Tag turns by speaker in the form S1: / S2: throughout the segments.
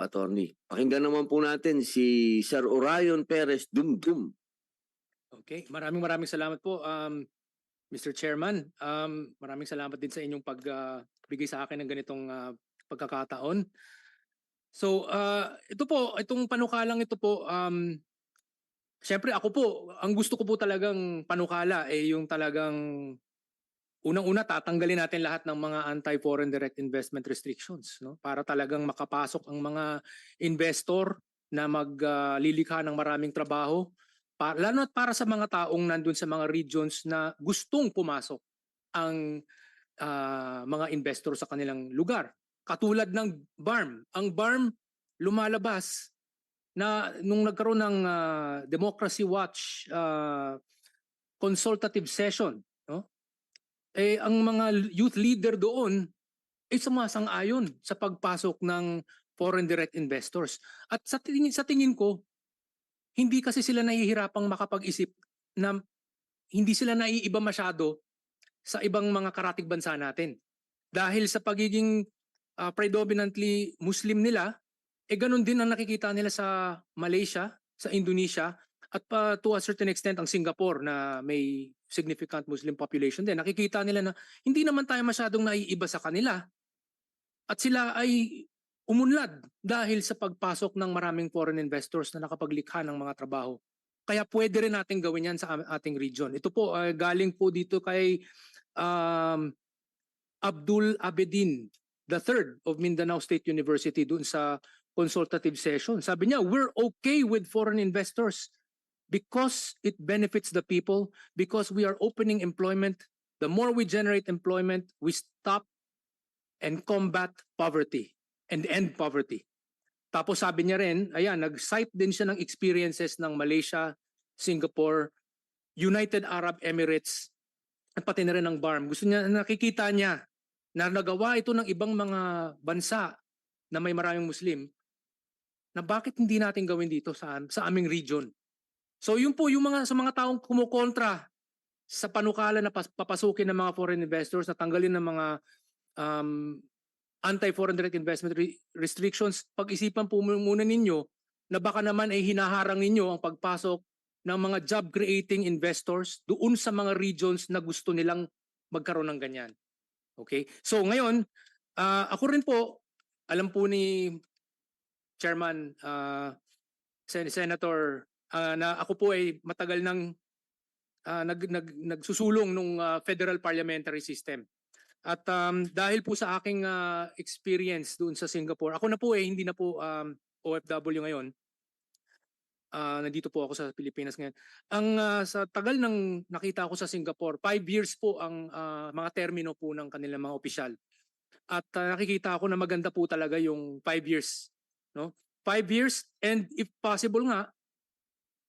S1: Attorney. Pakinggan naman po natin si Sir Orion Perez Dumdum.
S2: Okay, maraming salamat po, Mr. Chairman. Maraming salamat din sa inyong pagbigay sa akin ng ganitong pagkakataon. So, ito po, itong panukalang ito po, syempre ako po, ang gusto ko po talagang panukala yung talagang unang-una tatanggalin natin lahat ng mga anti-foreign direct investment restrictions, no? Para talagang makapasok ang mga investor na maglilikha ng maraming trabaho, lalo at para sa mga taong nandun sa mga regions na gustong pumasok ang mga investor sa kanilang lugar. Katulad ng BARM. Ang BARM lumalabas na nung nagkaroon ng Democracy Watch consultative session, no? Ang mga youth leader doon ay sumasang-ayon sa pagpasok ng foreign direct investors. At sa tingin ko, hindi kasi sila nahihirapang makapag-isip na hindi sila naiiba masyado sa ibang mga karatig bansa natin. Dahil sa pagiging predominantly Muslim nila, ganun din ang nakikita nila sa Malaysia, sa Indonesia, at to a certain extent ang Singapore na may significant Muslim population din. Nakikita nila na hindi naman tayo masyadong naiiba sa kanila at sila ay umunlad dahil sa pagpasok ng maraming foreign investors na nakapaglikha ng mga trabaho. Kaya pwede rin natin gawin yan sa ating region. Ito po, galing po dito kay Abdul Abedin III of Mindanao State University dun sa consultative session. Sabi niya, we're okay with foreign investors because it benefits the people, because we are opening employment. The more we generate employment, we stop and combat poverty and end poverty. Tapos sabi niya rin, ayan, nag-cite din siya ng experiences ng Malaysia, Singapore, United Arab Emirates, at pati na rin ng BARM. Gusto niya, nakikita niya na nagawa ito ng ibang mga bansa na may maraming Muslim, na bakit hindi natin gawin dito sa aming region. So yun po yung sa mga taong kumukontra sa panukala na papasukin ng mga foreign investors, na tanggalin ng mga anti-foreign direct investment restrictions, pag-isipan po muna ninyo na baka naman ay hinaharang ninyo ang pagpasok ng mga job-creating investors doon sa mga regions na gusto nilang magkaroon ng ganyan. Okay? So ngayon, ako rin po, alam po ni Chairman Senator na ako po ay matagal nang nagsusulong nung federal parliamentary system. At dahil po sa aking experience doon sa Singapore, ako na po hindi na po OFW ngayon. Nandito po ako sa Pilipinas ngayon. Sa tagal ng nakita ko sa Singapore, 5 years po ang mga termino po ng kanilang mga opisyal. At nakikita ako na maganda po talaga yung 5 years. No? 5 years, and if possible nga,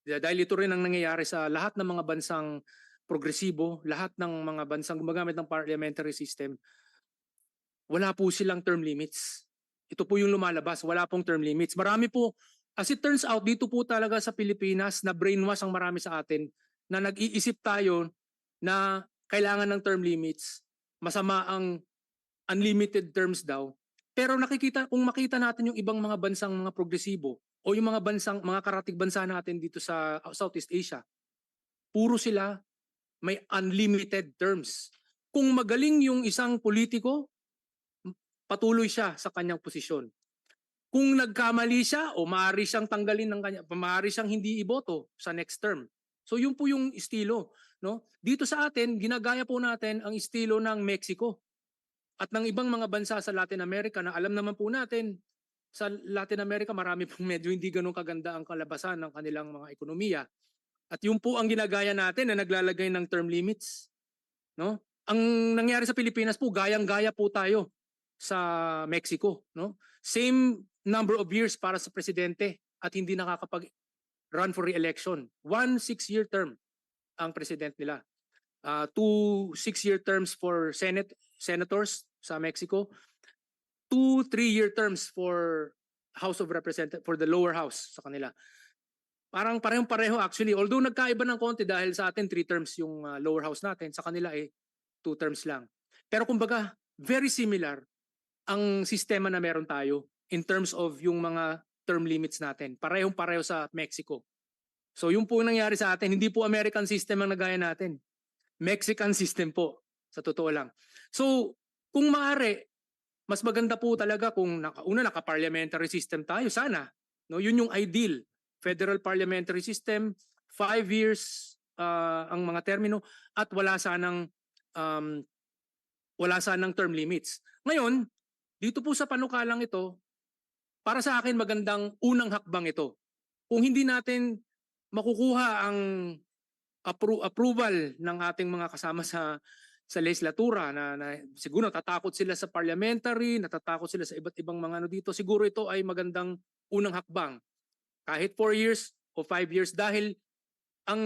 S2: dahil ito rin ang nangyayari sa lahat ng mga bansang progresibo, lahat ng mga bansang gumagamit ng parliamentary system, wala po silang term limits. Ito po yung lumalabas, wala pong term limits. Marami po, as it turns out, dito po talaga sa Pilipinas, na brainwash ang marami sa atin, na nag-iisip tayo na kailangan ng term limits, masama ang unlimited terms daw. Pero kung makita natin yung ibang mga bansang mga progresibo, o yung mga karatig bansa natin dito sa Southeast Asia, puro sila may unlimited terms. Kung magaling yung isang politiko, patuloy siya sa kanyang posisyon. Kung nagkamali siya, o maaari siyang tanggalin ng kanya, maaari siyang hindi iboto sa next term. So yun po yung estilo, no? Dito sa atin, ginagaya po natin ang estilo ng Mexico at ng ibang mga bansa sa Latin America, na alam naman po natin, sa Latin America marami pong medyo hindi ganun kaganda ang kalabasan ng kanilang mga ekonomiya. At yun po ang ginagaya natin, na naglalagay ng term limits, no? Ang nangyari sa Pilipinas po, gayang-gaya po tayo sa Mexico, no? Same number of years para sa presidente at hindi nakakapag-run for re-election. 1 6-year term ang president nila. 2 6-year terms for senators sa Mexico. 2 3-year terms for House of Representatives, for the lower house sa kanila. Parang parehong-pareho actually. Although nagkaiba ng konti dahil sa atin 3 terms yung lower house natin, sa kanila 2 terms lang. Pero kumbaga, very similar ang sistema na meron tayo. in terms of yung mga term limits natin. Parehong-pareho sa Mexico. So yung po nangyari sa atin, hindi po American system ang nagaya natin. Mexican system po, sa totoo lang. So kung maaari, mas maganda po talaga kung naka-parliamentary system tayo, sana. No, yun yung ideal. Federal parliamentary system, 5 years ang mga termino at um, wala sanang term limits. Ngayon, dito po sa panukalang ito, para sa akin magandang unang hakbang ito. Kung hindi natin makukuha ang approval ng ating mga kasama sa legislatura na siguro natatakot sila sa parliamentary, natatakot sila sa iba't ibang mga ano dito, siguro ito ay magandang unang hakbang. Kahit 4 years o 5 years dahil ang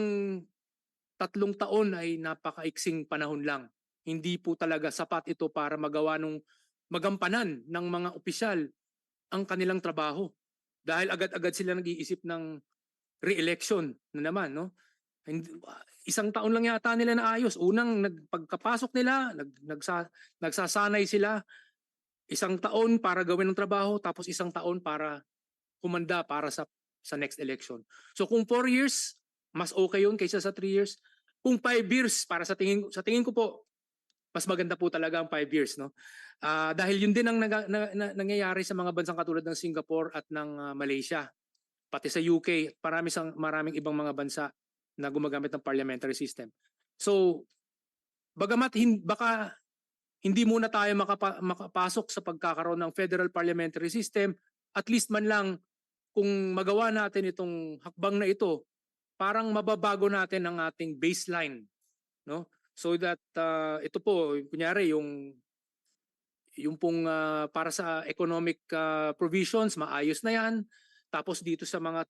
S2: 3 taon ay napakaiksing panahon lang. Hindi po talaga sapat ito para magampanan ng mga opisyal ang kanilang trabaho. Dahil agad-agad sila nag-iisip ng re-election na naman, no? Isang taon lang yata nila na ayos. Unang pagkapasok nila, nagsasanay sila. Isang taon para gawin ang trabaho, tapos isang taon para humanda para sa next election. So kung 4 years, mas okay yun kaysa sa 3 years. Kung 5 years, para sa tingin ko po, mas maganda po talaga ang 5 years, no? Dahil yun din ang nangyayari sa mga bansang katulad ng Singapore at ng Malaysia, pati sa UK, maraming ibang mga bansa na gumagamit ng parliamentary system. So, bagamat baka hindi muna tayo makapasok sa pagkakaroon ng federal parliamentary system, at least man lang kung magawa natin itong hakbang na ito, parang mababago natin ang ating baseline, no? So that ito po, kunyari yung pong para sa economic provisions, maayos na yan. Tapos dito sa mga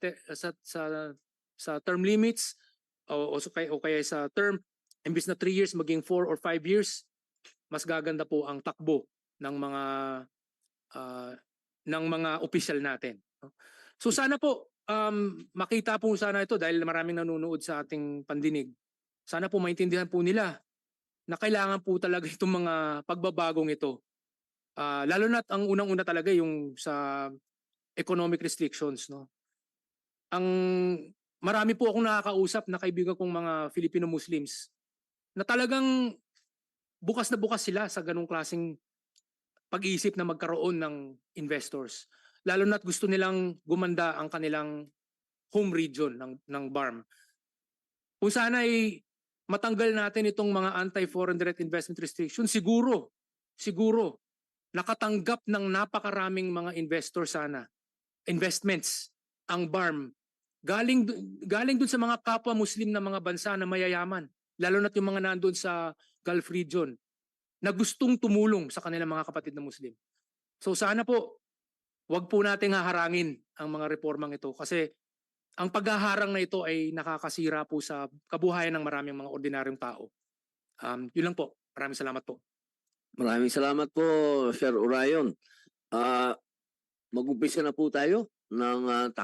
S2: sa term limits o kaya sa term, imbis na 3 years maging 4 or 5 years, mas gaganda po ang takbo ng mga opisyal natin. So sana po makita po sana ito dahil maraming nanonood sa ating pandinig. Sana po maintindihan po nila na kailangan po talaga itong mga pagbabagong ito. Lalo na't ang unang-una talaga yung sa economic restrictions, no. Ang marami po akong nakakausap na kaibigan kong mga Filipino Muslims na talagang bukas na bukas sila sa ganung klaseng pag-iisip na magkaroon ng investors. Lalo na't gusto nilang gumanda ang kanilang home region ng BARM. Kung sana ay matanggal natin itong mga anti-foreign direct investment restrictions, siguro nakatanggap ng napakaraming mga investments ang BARM galing dun sa mga kapwa Muslim na mga bansa na mayayaman, lalo na't yung mga nandun sa Gulf region na gustong tumulong sa kanilang mga kapatid na Muslim. So sana po, wag po nating haharangin ang mga reformang ito kasi ang paghaharang na ito ay nakakasira po sa kabuhayan ng maraming mga ordinaryong tao. Yun lang po. Maraming salamat po.
S1: Maraming salamat po, Sir Orion. Mag-umpisa na po tayo ng